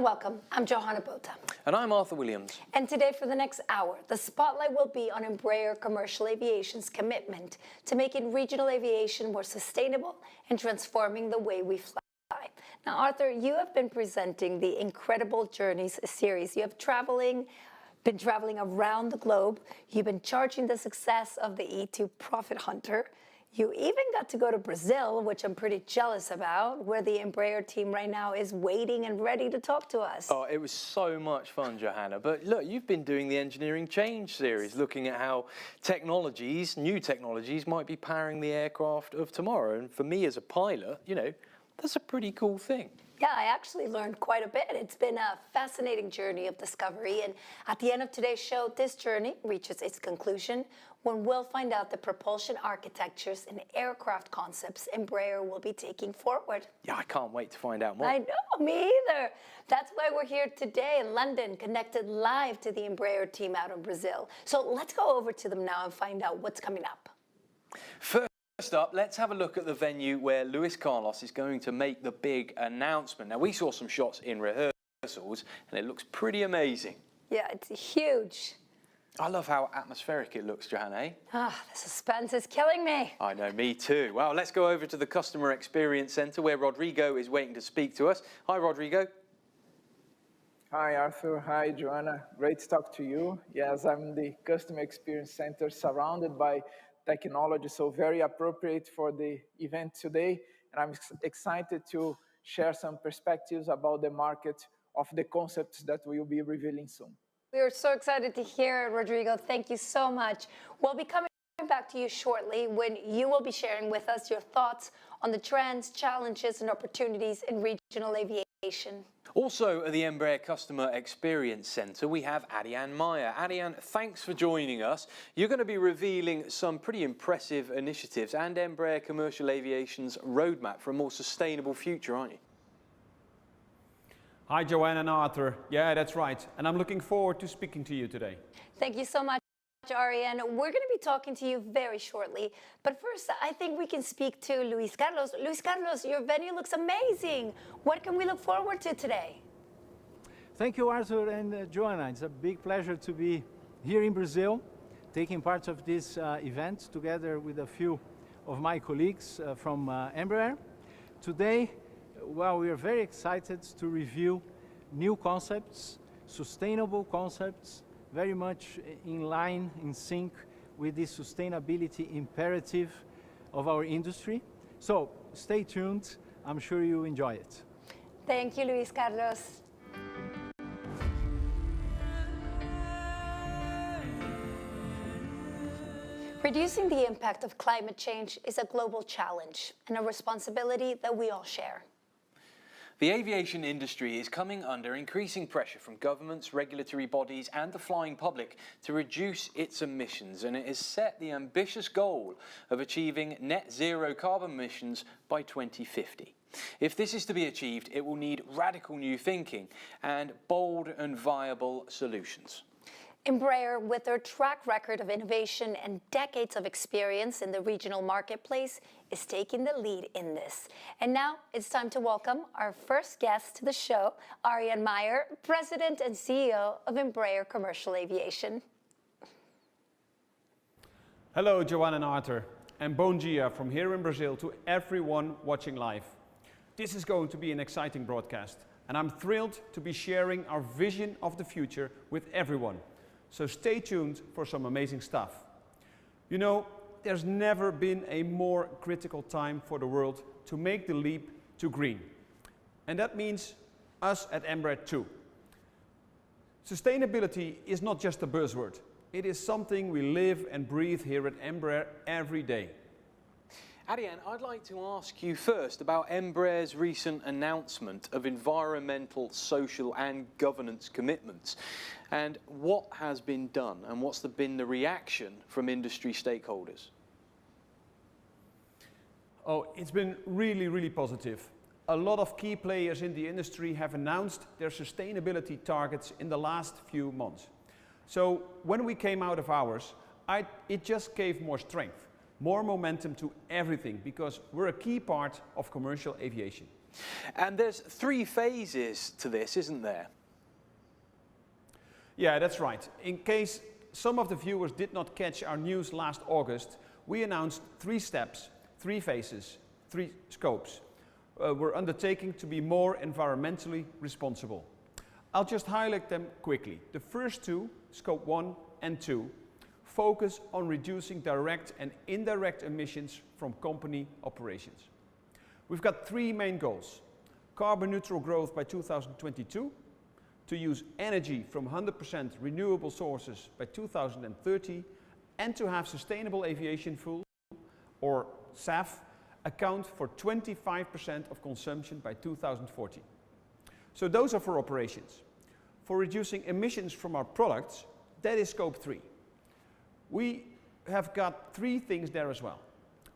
welcome. I'm Johanna Bota. And I'm Arthur Williams. And today for the next hour, the spotlight will be on Embraer Commercial Aviation's commitment to making regional aviation more sustainable and transforming the way we fly. Now, Arthur, you have been presenting the Incredible Journeys series. You have been traveling around the globe. You've been charting the success of the E2 Profit Hunter. You even got to go to Brazil, which I'm pretty jealous about, where the Embraer team right now is waiting and ready to talk to us. Oh, it was so much fun, Johanna. But look, you've been doing the Engineering Change series, looking at how new technologies might be powering the aircraft of tomorrow. And for me as a pilot, you know, that's a pretty cool thing. Yeah, I actually learned quite a bit. It's been a fascinating journey of discovery. And at the end of today's show, this journey reaches its conclusion when we'll find out the propulsion architectures and aircraft concepts Embraer will be taking forward. Yeah, I can't wait to find out more. I know, me either. That's why we're here today in London, connected live to the Embraer team out in Brazil. So let's go over to them now and find out what's coming up. First up, let's have a look at the venue where Luis Carlos is going to make the big announcement. Now, we saw some shots in rehearsals, and it looks pretty amazing. Yeah, it's huge. I love how atmospheric it looks, Johanna. Eh? Ah, the suspense is killing me. I know, me too. Well, let's go over to the Customer Experience Centre where Rodrigo is waiting to speak to us. Hi, Rodrigo. Hi, Arthur. Hi, Joanna. Great to talk to you. Yes, I'm in the Customer Experience Center surrounded by technology, so very appropriate for the event today. And I'm excited to share some perspectives about the market of the concepts that we'll be revealing soon. We are so excited to hear it, Rodrigo. Thank you so much. We'll be coming back to you shortly when you will be sharing with us your thoughts on the trends, challenges, and opportunities in regional aviation. Also at the Embraer Customer Experience Centre, we have Aryan Meyer. Aryan, thanks for joining us. You're going to be revealing some pretty impressive initiatives and Embraer Commercial Aviation's roadmap for a more sustainable future, aren't you? Hi, Joanna and Arthur. Yeah, that's right. And I'm looking forward to speaking to you today. Thank you so much, Aryan. We're going to be talking to you very shortly. But first, I think we can speak to Luis Carlos. Luis Carlos, your venue looks amazing. What can we look forward to today? Thank you, Arthur and Joanna. It's a big pleasure to be here in Brazil, taking part of this event together with a few of my colleagues from Embraer. Today, well, we are very excited to review new concepts, sustainable concepts, very much in line, in sync with the sustainability imperative of our industry. So stay tuned. I'm sure you enjoy it. Thank you, Luis Carlos. Reducing the impact of climate change is a global challenge and a responsibility that we all share. The aviation industry is coming under increasing pressure from governments, regulatory bodies and the flying public to reduce its emissions, and it has set the ambitious goal of achieving net zero carbon emissions by 2050. If this is to be achieved, it will need radical new thinking and bold and viable solutions. Embraer, with their track record of innovation and decades of experience in the regional marketplace, is taking the lead in this. And now it's time to welcome our first guest to the show, Aryan Meyer, President and CEO of Embraer Commercial Aviation. Hello, Joanna and Arthur, and bom dia from here in Brazil to everyone watching live. This is going to be an exciting broadcast, and I'm thrilled to be sharing our vision of the future with everyone. So stay tuned for some amazing stuff. You know, there's never been a more critical time for the world to make the leap to green. And that means us at Embraer too. Sustainability is not just a buzzword. It is something we live and breathe here at Embraer every day. Aryan, I'd like to ask you first about Embraer's recent announcement of environmental, social and governance commitments, and what has been done and what's been the reaction from industry stakeholders. Oh, it's been really positive. A lot of key players in the industry have announced their sustainability targets in the last few months. So when we came out of ours, it just gave more strength, more momentum to everything, because we're a key part of commercial aviation. And there's 3 phases to this, isn't there? Yeah, that's right. In case some of the viewers did not catch our news last August, we announced 3 steps, 3 phases, 3 scopes. We're undertaking to be more environmentally responsible. I'll just highlight them quickly. The first 2, scope 1 and 2, focus on reducing direct and indirect emissions from company operations. We've got 3 main goals: carbon neutral growth by 2022, to use energy from 100% renewable sources by 2030, and to have sustainable aviation fuel, or SAF, account for 25% of consumption by 2040. So those are for operations. For reducing emissions from our products, that is scope 3. We have got 3 things there as well.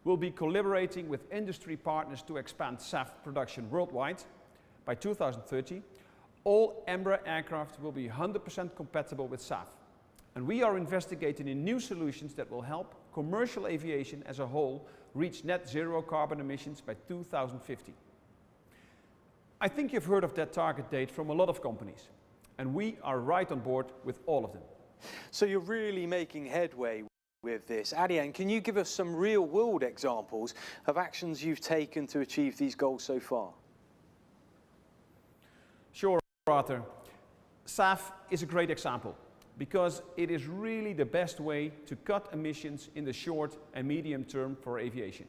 We'll be collaborating with industry partners to expand SAF production worldwide. By 2030, all Embraer aircraft will be 100% compatible with SAF. And we are investigating in new solutions that will help commercial aviation as a whole reach net zero carbon emissions by 2050. I think you've heard of that target date from a lot of companies, and we are right on board with all of them. So you're really making headway with this. Aryan, can you give us some real-world examples of actions you've taken to achieve these goals so far? Sure, Arthur. SAF is a great example because it is really the best way to cut emissions in the short and medium term for aviation.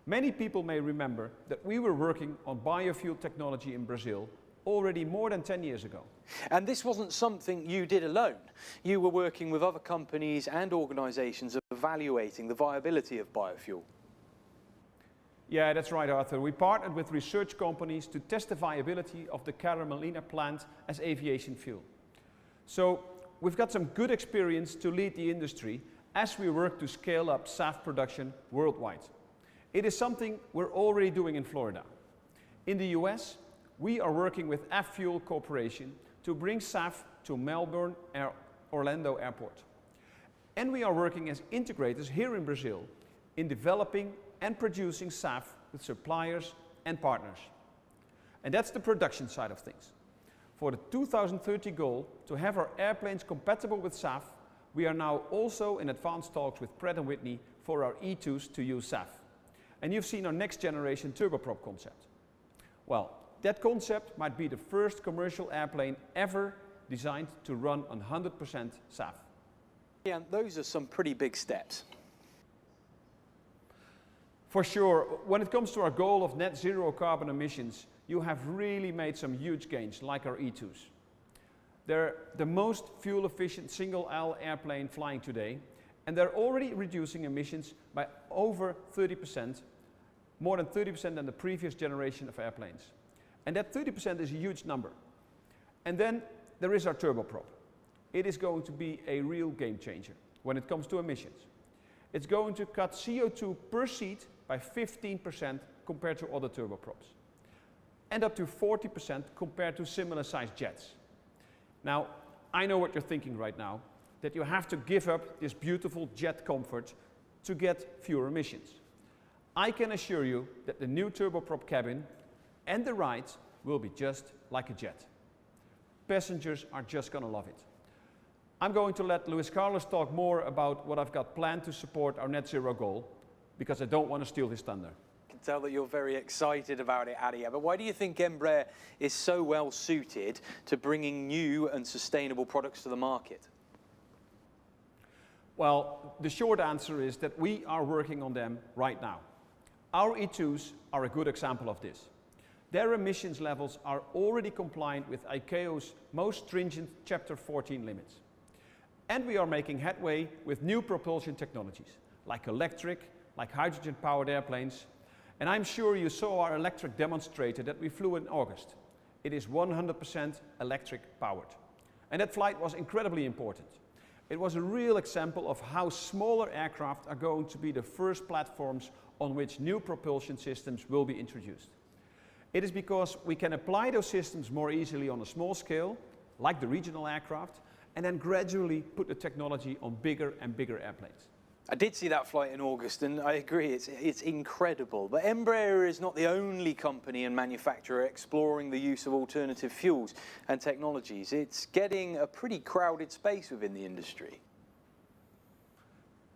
Many people may remember that we were working on biofuel technology in Brazil already more than 10 years ago. And this wasn't something you did alone. You were working with other companies and organizations evaluating the viability of biofuel. Yeah, that's right, Arthur. We partnered with research companies to test the viability of the Caramelina plant as aviation fuel. So we've got some good experience to lead the industry as we work to scale up SAF production worldwide. It is something we're already doing in Florida. In the US, we are working with F-Fuel Corporation to bring SAF to Melbourne Orlando Airport. And we are working as integrators here in Brazil in developing and producing SAF with suppliers and partners. And that's the production side of things. For the 2030 goal to have our airplanes compatible with SAF, we are now also in advanced talks with Pratt & Whitney for our E2s to use SAF. And you've seen our next generation turboprop concept. Well, that concept might be the first commercial airplane ever designed to run on 100% SAF. Yeah, those are some pretty big steps. For sure, when it comes to our goal of net zero carbon emissions, you have really made some huge gains, like our E2s. They're the most fuel efficient single-aisle airplane flying today, and they're already reducing emissions by over 30%, more than 30% than the previous generation of airplanes. And that 30% is a huge number. And then there is our turboprop. It is going to be a real game changer when it comes to emissions. It's going to cut CO2 per seat by 15% compared to other turboprops, and up to 40% compared to similar sized jets. Now, I know what you're thinking right now, that you have to give up this beautiful jet comfort to get fewer emissions. I can assure you that the new turboprop cabin and the rides will be just like a jet. Passengers are just going to love it. I'm going to let Luis Carlos talk more about what I've got planned to support our net zero goal, because I don't want to steal his thunder. I can tell that you're very excited about it, Aryan, but why do you think Embraer is so well suited to bringing new and sustainable products to the market? Well, the short answer is that we are working on them right now. Our E2s are a good example of this. Their emissions levels are already compliant with ICAO's most stringent Chapter 14 limits. And we are making headway with new propulsion technologies, like electric, like hydrogen-powered airplanes. And I'm sure you saw our electric demonstrator that we flew in August. It is 100% electric powered. And that flight was incredibly important. It was a real example of how smaller aircraft are going to be the first platforms on which new propulsion systems will be introduced. It is because we can apply those systems more easily on a small scale, like the regional aircraft, and then gradually put the technology on bigger and bigger airplanes. I did see that flight in August, and I agree, it's incredible. But Embraer is not the only company and manufacturer exploring the use of alternative fuels and technologies. It's getting a pretty crowded space within the industry.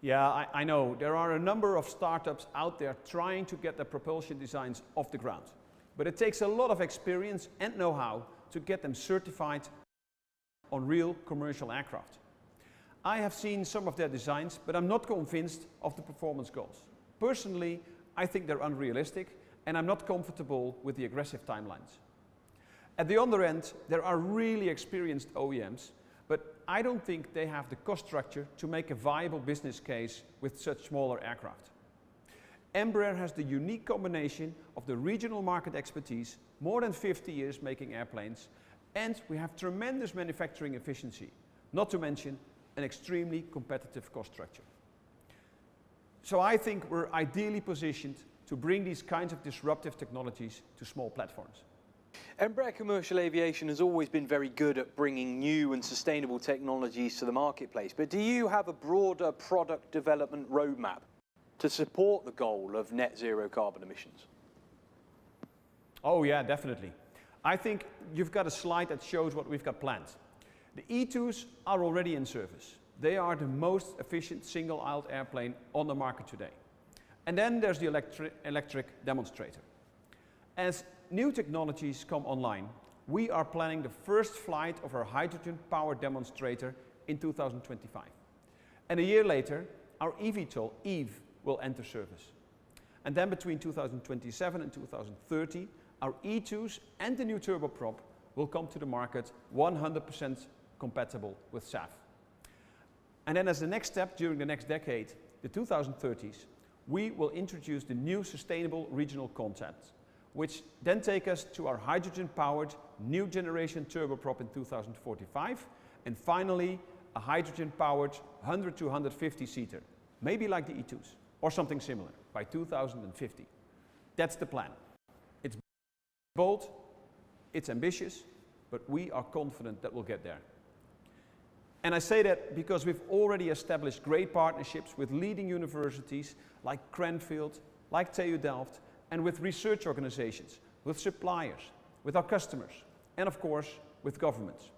Yeah, I know. There are a number of startups out there trying to get their propulsion designs off the ground. But it takes a lot of experience and know-how to get them certified on real commercial aircraft. I have seen some of their designs, but I'm not convinced of the performance goals. Personally, I think they're unrealistic, and I'm not comfortable with the aggressive timelines. At the other end, there are really experienced OEMs, but I don't think they have the cost structure to make a viable business case with such smaller aircraft. Embraer has the unique combination of the regional market expertise, more than 50 years making airplanes, and we have tremendous manufacturing efficiency, not to mention an extremely competitive cost structure. So I think we're ideally positioned to bring these kinds of disruptive technologies to small platforms. Embraer Commercial Aviation has always been very good at bringing new and sustainable technologies to the marketplace, but do you have a broader product development roadmap to support the goal of net zero carbon emissions? Oh yeah, definitely. I think you've got a slide that shows what we've got planned. The E2s are already in service. They are the most efficient single-aisle airplane on the market today. And then there's the electric demonstrator. As new technologies come online, we are planning the first flight of our hydrogen-powered demonstrator in 2025. And a year later, our eVTOL, Eve, will enter service. And then between 2027 and 2030, our E2s and the new turboprop will come to the market 100% compatible with SAF. And then as the next step during the next decade, the 2030s, we will introduce the new sustainable regional concepts, which then take us to our hydrogen-powered new generation turboprop in 2045, and finally a hydrogen-powered 100 to 150 seater, maybe like the E2s, or something similar, by 2050. That's the plan. It's bold, it's ambitious, but we are confident that we'll get there. And I say that because we've already established great partnerships with leading universities like Cranfield, like TU Delft, and with research organizations, with suppliers, with our customers, and of course, with governments.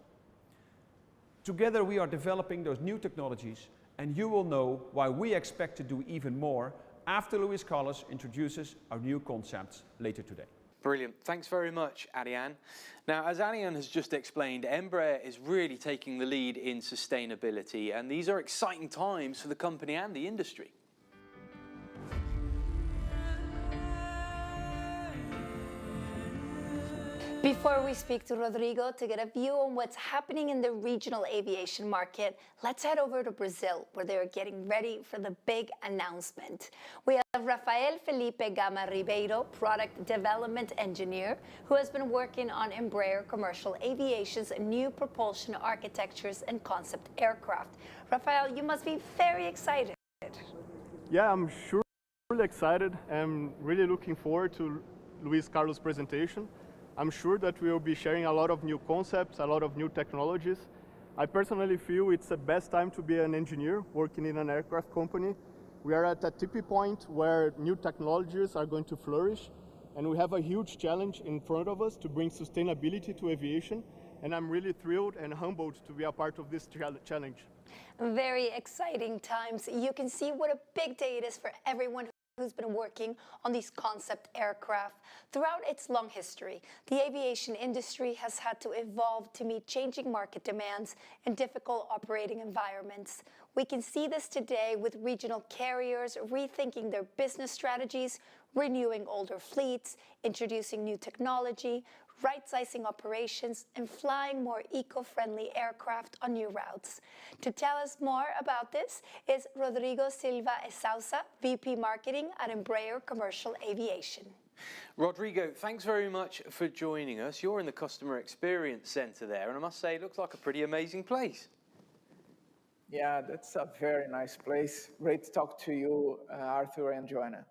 Together we are developing those new technologies, and you will know why we expect to do even more after Luis Carlos introduces our new concepts later today. Brilliant. Thanks very much, Aryan. Now, as Aryan has just explained, Embraer is really taking the lead in sustainability, and these are exciting times for the company and the industry. Before we speak to Rodrigo to get a view on what's happening in the regional aviation market, let's head over to Brazil, where they're getting ready for the big announcement. We have Rafael Felipe Gama Ribeiro, Product Development Engineer, who has been working on Embraer Commercial Aviation's new propulsion architectures and concept aircraft. Rafael, you must be very excited. Yeah, I'm sure really excited. I'm really looking forward to Luis Carlos' presentation. I'm sure that we will be sharing a lot of new concepts, a lot of new technologies. I personally feel it's the best time to be an engineer working in an aircraft company. We are at a tipping point where new technologies are going to flourish, and we have a huge challenge in front of us to bring sustainability to aviation, and I'm really thrilled and humbled to be a part of this challenge. Very exciting times. You can see what a big day it is for everyone who's been working on these concept aircraft. Throughout its long history, the aviation industry has had to evolve to meet changing market demands and difficult operating environments. We can see this today with regional carriers rethinking their business strategies, renewing older fleets, introducing new technology, right-sizing operations, and flying more eco-friendly aircraft on new routes. To tell us more about this is Rodrigo Silva Esausa, VP Marketing at Embraer Commercial Aviation. Rodrigo, thanks very much for joining us. You're in the Customer Experience Center there, and I must say it looks like a pretty amazing place. Yeah, that's a very nice place. Great to talk to you, Arthur and Joanna.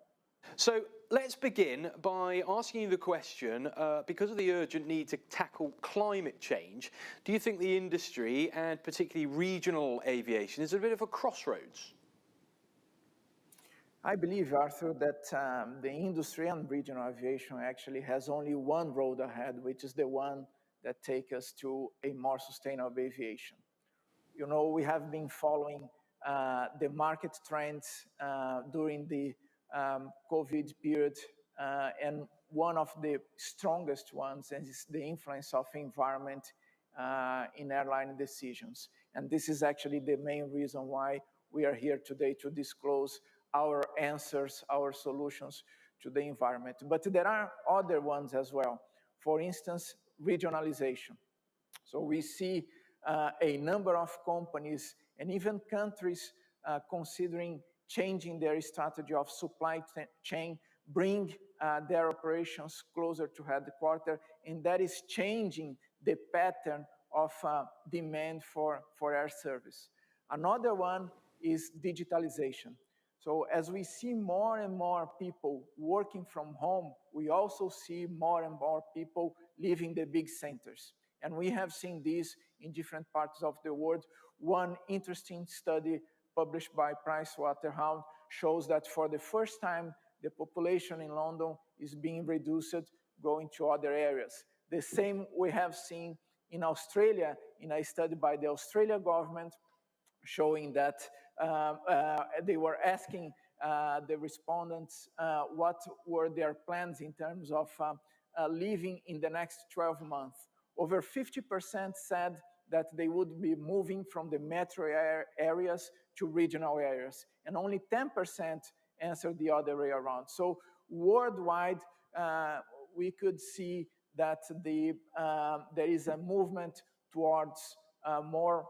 So let's begin by asking you the question, because of the urgent need to tackle climate change, do you think the industry, and particularly regional aviation, is at a bit of a crossroads? I believe, Arthur, that the industry and regional aviation actually has only one road ahead, which is the one that takes us to a more sustainable aviation. You know, we have been following the market trends during the COVID period, and one of the strongest ones is the influence of environment in airline decisions. And this is actually the main reason why we are here today to disclose our answers, our solutions to the environment. But there are other ones as well. For instance, regionalization. So we see a number of companies and even countries considering changing their strategy of supply chain, bring their operations closer to headquarters, and that is changing the pattern of demand for air service. Another one is digitalization. So as we see more and more people working from home, we also see more and more people leaving the big centers. And we have seen this in different parts of the world. One interesting study published by Pricewaterhouse shows that for the first time, the population in London is being reduced, going to other areas. The same we have seen in Australia, in a study by the Australian government, showing that they were asking the respondents what were their plans in terms of living in the next 12 months. Over 50% said that they would be moving from the metro areas to regional areas, and only 10% answered the other way around. So worldwide, we could see that there is a movement towards more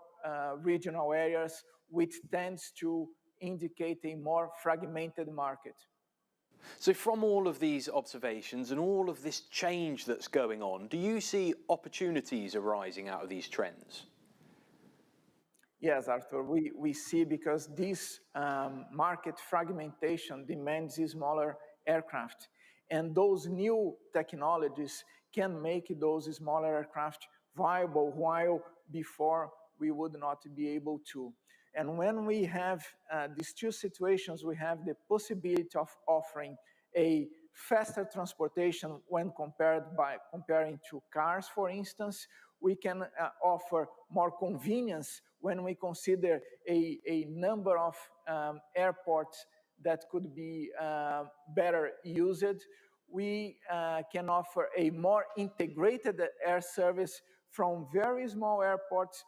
regional areas, which tends to indicate a more fragmented market. So from all of these observations and all of this change that's going on, do you see opportunities arising out of these trends? Yes, Arthur, we see, because this market fragmentation demands smaller aircraft. And those new technologies can make those smaller aircraft viable, while before we would not be able to. And when we have these two situations, we have the possibility of offering a faster transportation when comparing to cars, for instance. We can offer more convenience when we consider a number of airports that could be better used. We can offer a more integrated air service from very small airports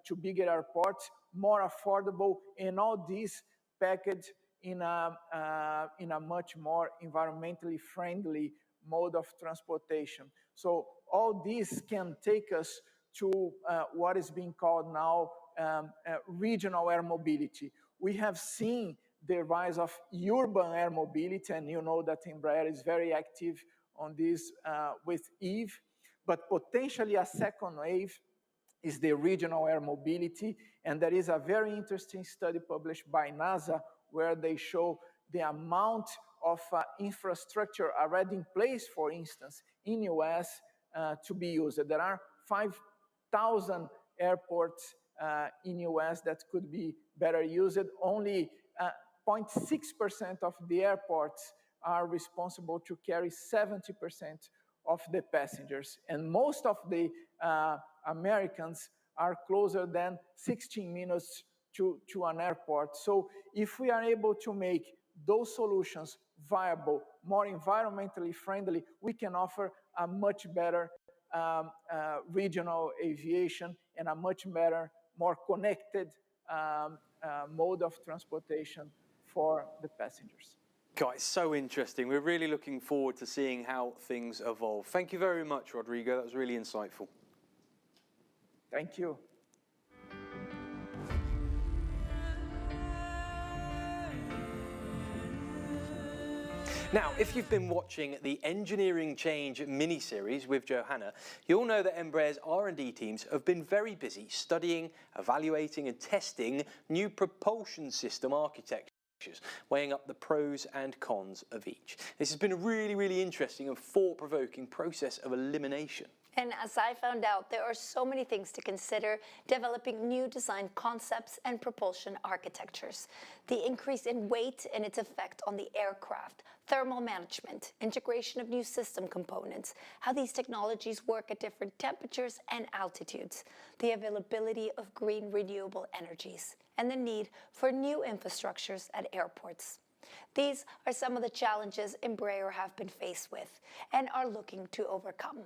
to bigger airports, more affordable, and all this packaged in a much more environmentally friendly mode of transportation. So all this can take us to what is being called now regional air mobility. We have seen the rise of urban air mobility, and you know that Embraer is very active on this with Eve, but potentially a second wave is the regional air mobility. And there is a very interesting study published by NASA where they show the amount of infrastructure already in place, for instance, in US to be used. There are 5,000 airports in US that could be better used. Only 0.6% of the airports are responsible to carry 70% of the passengers. And most of the Americans are closer than 16 minutes to an airport. So if we are able to make those solutions viable, more environmentally friendly, we can offer a much better regional aviation and a much better, more connected mode of transportation for the passengers. God, it's so interesting. We're really looking forward to seeing how things evolve. Thank you very much, Rodrigo. That was really insightful. Thank you. Now, if you've been watching the Engineering Change mini-series with Johanna, you'll know that Embraer's R&D teams have been very busy studying, evaluating and testing new propulsion system architectures, weighing up the pros and cons of each. This has been a really, really interesting and thought-provoking process of elimination. And as I found out, there are so many things to consider developing new design concepts and propulsion architectures. The increase in weight and its effect on the aircraft, thermal management, integration of new system components, how these technologies work at different temperatures and altitudes, the availability of green renewable energies, and the need for new infrastructures at airports. These are some of the challenges Embraer have been faced with and are looking to overcome.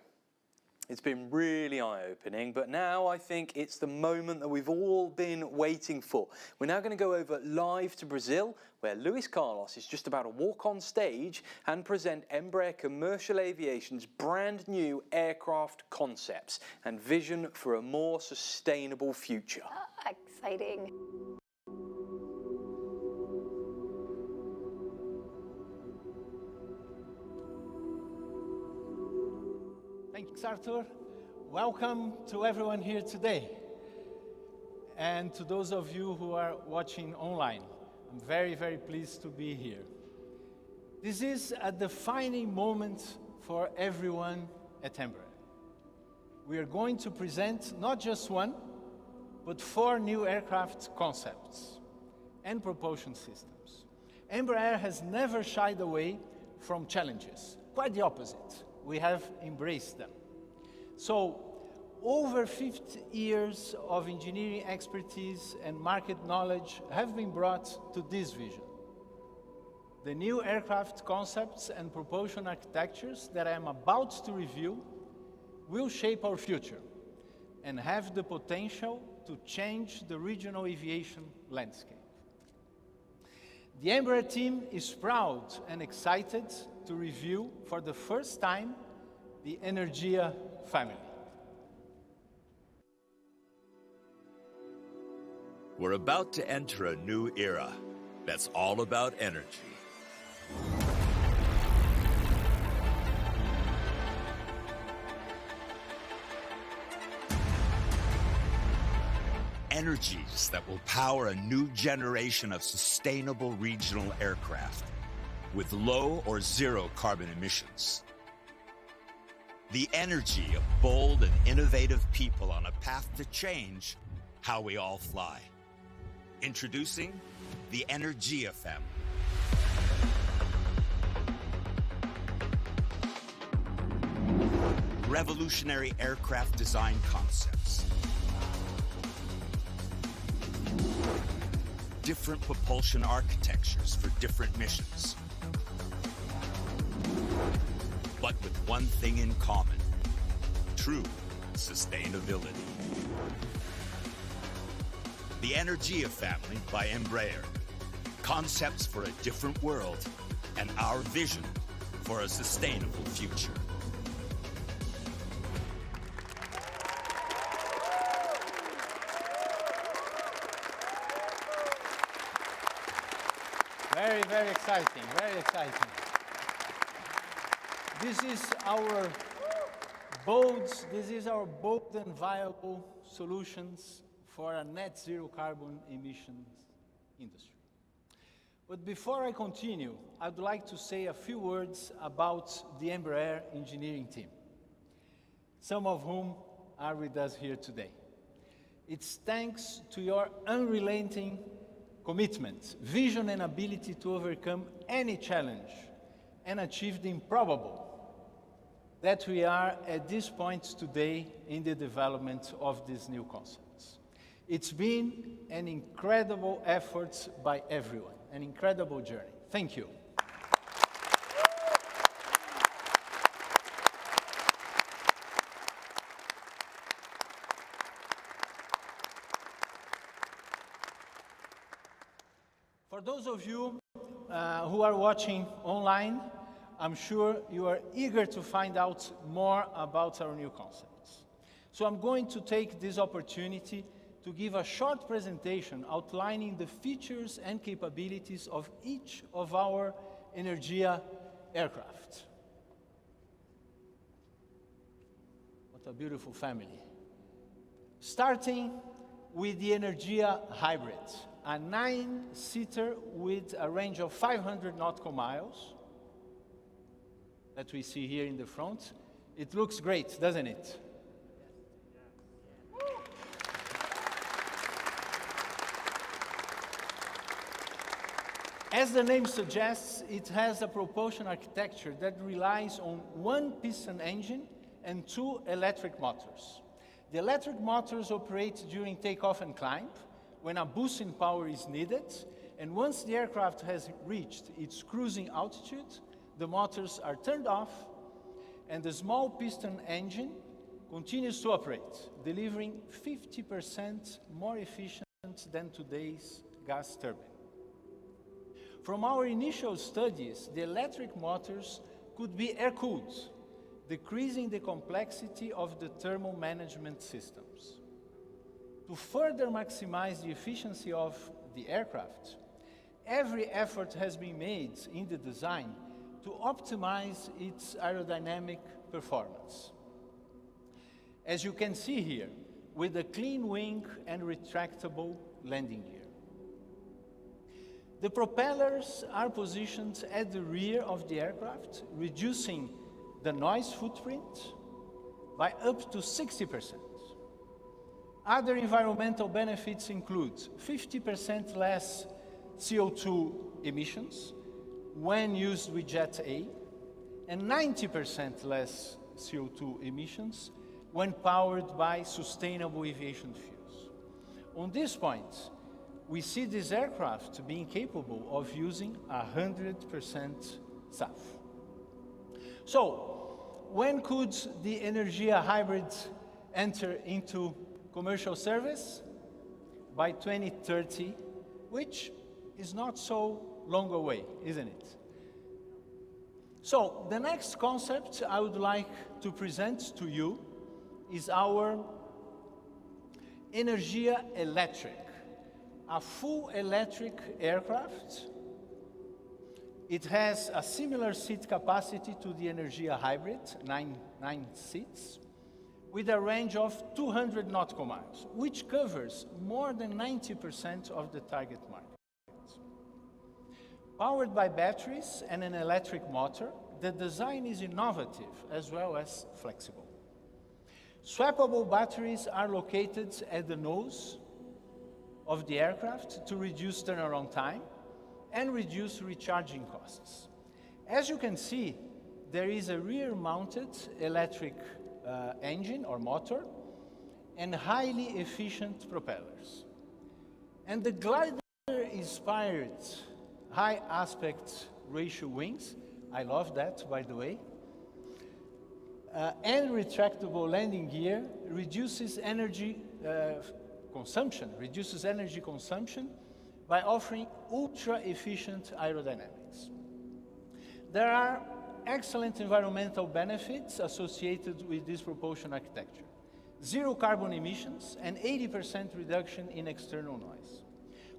It's been really eye-opening, but now I think it's the moment that we've all been waiting for. We're now going to go over live to Brazil, where Luis Carlos is just about to walk on stage and present Embraer Commercial Aviation's brand new aircraft concepts and vision for a more sustainable future. Exciting. Thanks, Arthur. Welcome to everyone here today. And to those of you who are watching online, I'm very, very pleased to be here. This is a defining moment for everyone at Embraer. We are going to present not just one, but 4 new aircraft concepts and propulsion systems. Embraer has never shied away from challenges. Quite the opposite. We have embraced them. So, over 50 years of engineering expertise and market knowledge have been brought to this vision. The new aircraft concepts and propulsion architectures that I am about to review will shape our future and have the potential to change the regional aviation landscape. The Embraer team is proud and excited to review for the first time the Energia Family. We're about to enter a new era that's all about energy. Energies that will power a new generation of sustainable regional aircraft with low or zero carbon emissions. The energy of bold and innovative people on a path to change how we all fly. Introducing the Energia Family. Revolutionary aircraft design concepts. Different propulsion architectures for different missions. But with one thing in common: true sustainability. The Energia Family by Embraer. Concepts for a different world and our vision for a sustainable future. Very, very exciting, very exciting. This is our bold and viable solutions for a net zero carbon emissions industry. But before I continue, I'd like to say a few words about the Embraer engineering team, some of whom are with us here today. It's thanks to your unrelenting commitment, vision, and ability to overcome any challenge and achieve the improbable that we are at this point today in the development of these new concepts. It's been an incredible effort by everyone, an incredible journey. Thank you. For those of you who are watching online, I'm sure you are eager to find out more about our new concepts. So I'm going to take this opportunity to give a short presentation outlining the features and capabilities of each of our Energia aircraft. What a beautiful family. Starting with the Energia Hybrid, a 9-seater with a range of 500 nautical miles that we see here in the front. It looks great, doesn't it? As the name suggests, it has a propulsion architecture that relies on one piston engine and two electric motors. The electric motors operate during takeoff and climb, when a boost in power is needed, and once the aircraft has reached its cruising altitude, the motors are turned off, and the small piston engine continues to operate, delivering 50% more efficient than today's gas turbine. From our initial studies, the electric motors could be air-cooled, decreasing the complexity of the thermal management systems. To further maximize the efficiency of the aircraft, every effort has been made in the design to optimize its aerodynamic performance. As you can see here, with a clean wing and retractable landing gear. The propellers are positioned at the rear of the aircraft, reducing the noise footprint by up to 60%. Other environmental benefits include 50% less CO2 emissions when used with Jet A, and 90% less CO2 emissions when powered by sustainable aviation fuels. On this point, we see this aircraft being capable of using 100% SAF. So, when could the Energia Hybrid enter into commercial service? By 2030, which is not so long away, isn't it? So, the next concept I would like to present to you is our Energia Electric, a full electric aircraft. It has a similar seat capacity to the Energia Hybrid, nine seats, with a range of 200 nautical miles, which covers more than 90% of the target market. Powered by batteries and an electric motor, the design is innovative as well as flexible. Swappable batteries are located at the nose of the aircraft to reduce turnaround time and reduce recharging costs. As you can see, there is a rear-mounted electric engine or motor and highly efficient propellers. And the glider-inspired high aspect ratio wings, I love that, by the way, and retractable landing gear reduces energy consumption by offering ultra-efficient aerodynamics. There are excellent environmental benefits associated with this propulsion architecture. Zero carbon emissions and 80% reduction in external noise.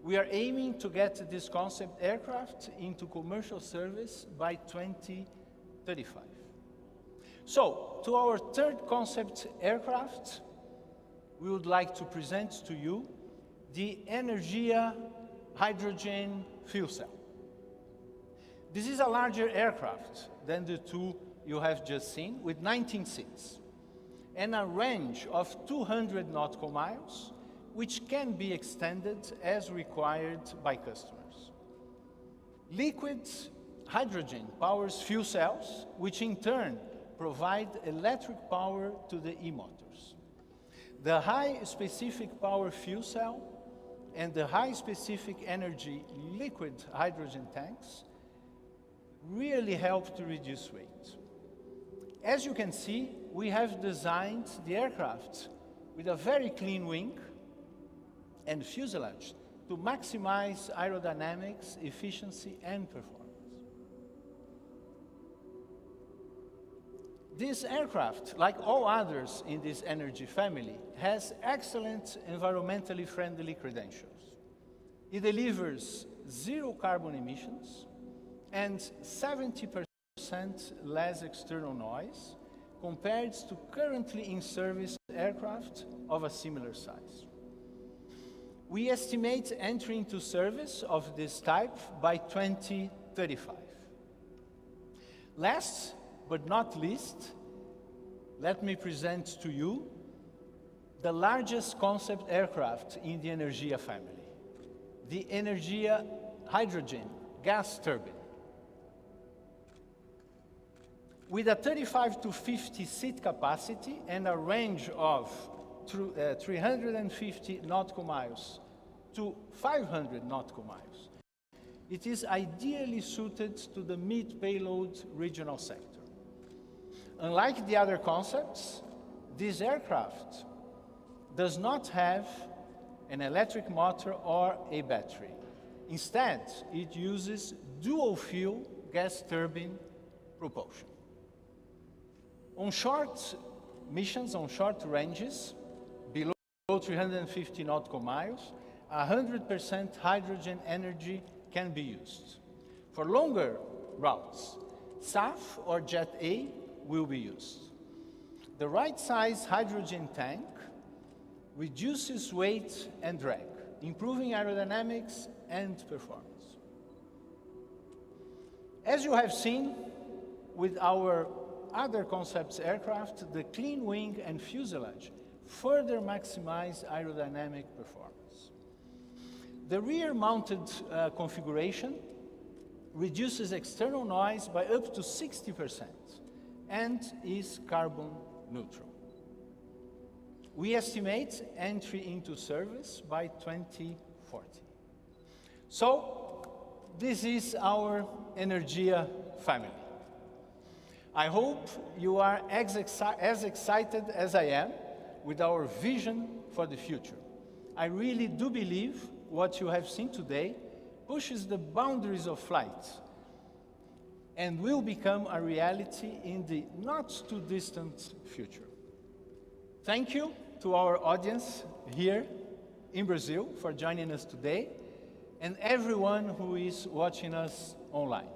We are aiming to get this concept aircraft into commercial service by 2035. So, to our third concept aircraft, we would like to present to you the Energia hydrogen fuel cell. This is a larger aircraft than the two you have just seen, with 19 seats and a range of 200 nautical miles, which can be extended as required by customers. Liquid hydrogen powers fuel cells, which in turn provide electric power to the e-motors. The high specific power fuel cell and the high specific energy liquid hydrogen tanks really help to reduce weight. As you can see, we have designed the aircraft with a very clean wing and fuselage to maximize aerodynamics, efficiency, and performance. This aircraft, like all others in this Energia family, has excellent environmentally friendly credentials. It delivers zero carbon emissions and 70% less external noise compared to currently in service aircraft of a similar size. We estimate entry into service of this type by 2035. Last but not least, let me present to you the largest concept aircraft in the Energia family, the Energia Hydrogen gas turbine. With a 35 to 50 seat capacity and a range of 350 nautical miles to 500 nautical miles, it is ideally suited to the mid-payload regional sector. Unlike the other concepts, this aircraft does not have an electric motor or a battery. Instead, it uses dual-fuel gas turbine propulsion. On short missions, on short ranges, below 350 nautical miles, 100% hydrogen energy can be used. For longer routes, SAF or Jet A will be used. The right size hydrogen tank reduces weight and drag, improving aerodynamics and performance. As you have seen with our other concepts aircraft, the clean wing and fuselage further maximize aerodynamic performance. The rear-mounted configuration reduces external noise by up to 60% and is carbon neutral. We estimate entry into service by 2040. So, this is our Energia family. I hope you are as excited as I am with our vision for the future. I really do believe what you have seen today pushes the boundaries of flight and will become a reality in the not-too-distant future. Thank you to our audience here in Brazil for joining us today, and everyone who is watching us online.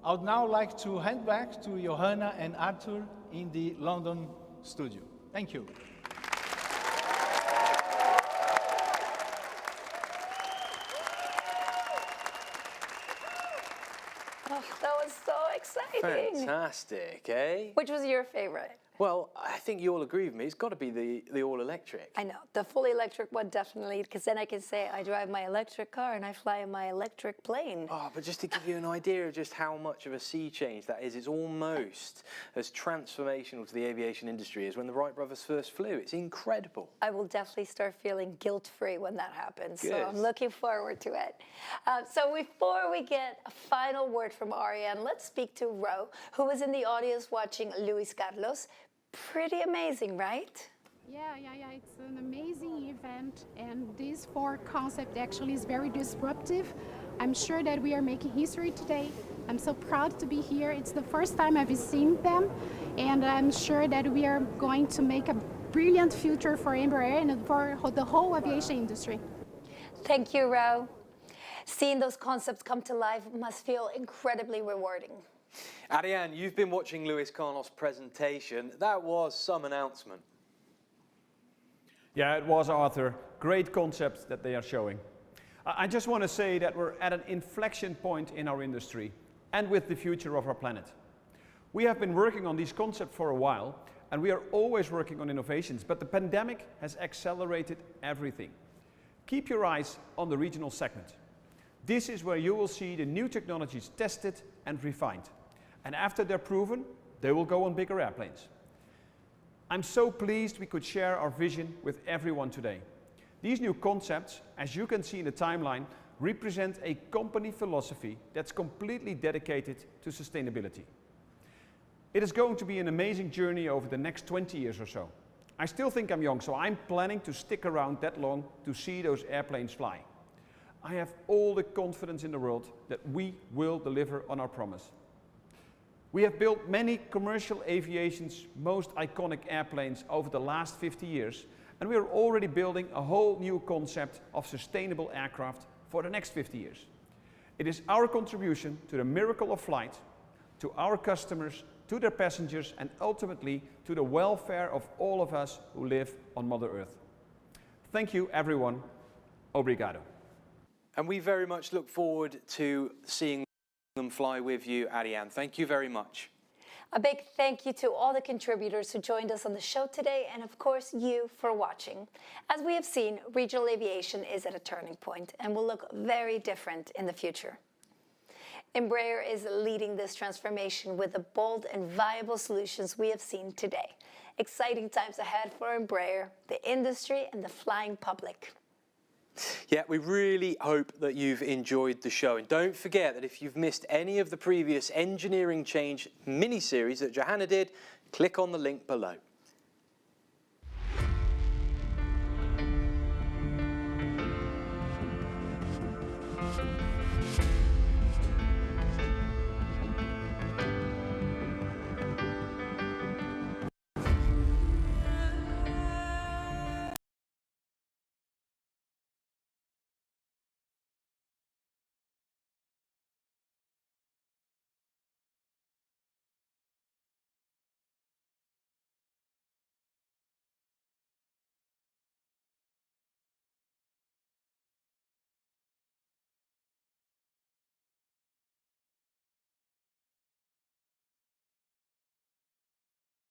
I would now like to hand back to Johanna and Arthur in the London studio. Thank you. Oh, that was so exciting. Fantastic, eh? Which was your favorite? Well, I think you all agree with me. It's got to be the all-electric. I know, the fully electric one definitely, because then I can say I drive my electric car and I fly in my electric plane. Oh, but just to give you an idea of just how much of a sea change that is, it's almost as transformational to the aviation industry as when the Wright brothers first flew. It's incredible. I will definitely start feeling guilt-free when that happens, Good. so I'm looking forward to it. So before we get a final word from Aryan, let's speak to Ro, who was in the audience watching Luis Carlos. Pretty amazing, right? Yeah. It's an amazing event, and this four concept actually is very disruptive. I'm sure that we are making history today. I'm so proud to be here. It's the first time I've seen them, and I'm sure that we are going to make a brilliant future for Embraer and for the whole aviation industry. Thank you, Ro. Seeing those concepts come to life must feel incredibly rewarding. Aryan, you've been watching Luis Carlos' presentation. That was some announcement. Yeah, it was, Arthur. Great concepts that they are showing. I just want to say that we're at an inflection point in our industry and with the future of our planet. We have been working on these concepts for a while, and we are always working on innovations, but the pandemic has accelerated everything. Keep your eyes on the regional segment. This is where you will see the new technologies tested and refined. And after they're proven, they will go on bigger airplanes. I'm so pleased we could share our vision with everyone today. These new concepts, as you can see in the timeline, represent a company philosophy that's completely dedicated to sustainability. It is going to be an amazing journey over the next 20 years or so. I still think I'm young, so I'm planning to stick around that long to see those airplanes fly. I have all the confidence in the world that we will deliver on our promise. We have built many commercial aviation's most iconic airplanes over the last 50 years, and we are already building a whole new concept of sustainable aircraft for the next 50 years. It is our contribution to the miracle of flight, to our customers, to their passengers, and ultimately to the welfare of all of us who live on Mother Earth. Thank you, everyone. Obrigado. And we very much look forward to seeing them fly with you, Aryan. Thank you very much. A big thank you to all the contributors who joined us on the show today, and of course you for watching. As we have seen, regional aviation is at a turning point and will look very different in the future. Embraer is leading this transformation with the bold and viable solutions we have seen today. Exciting times ahead for Embraer, the industry, and the flying public. Yeah, we really hope that you've enjoyed the show. And don't forget that if you've missed any of the previous Engineering Change mini-series that Johanna did, click on the link below.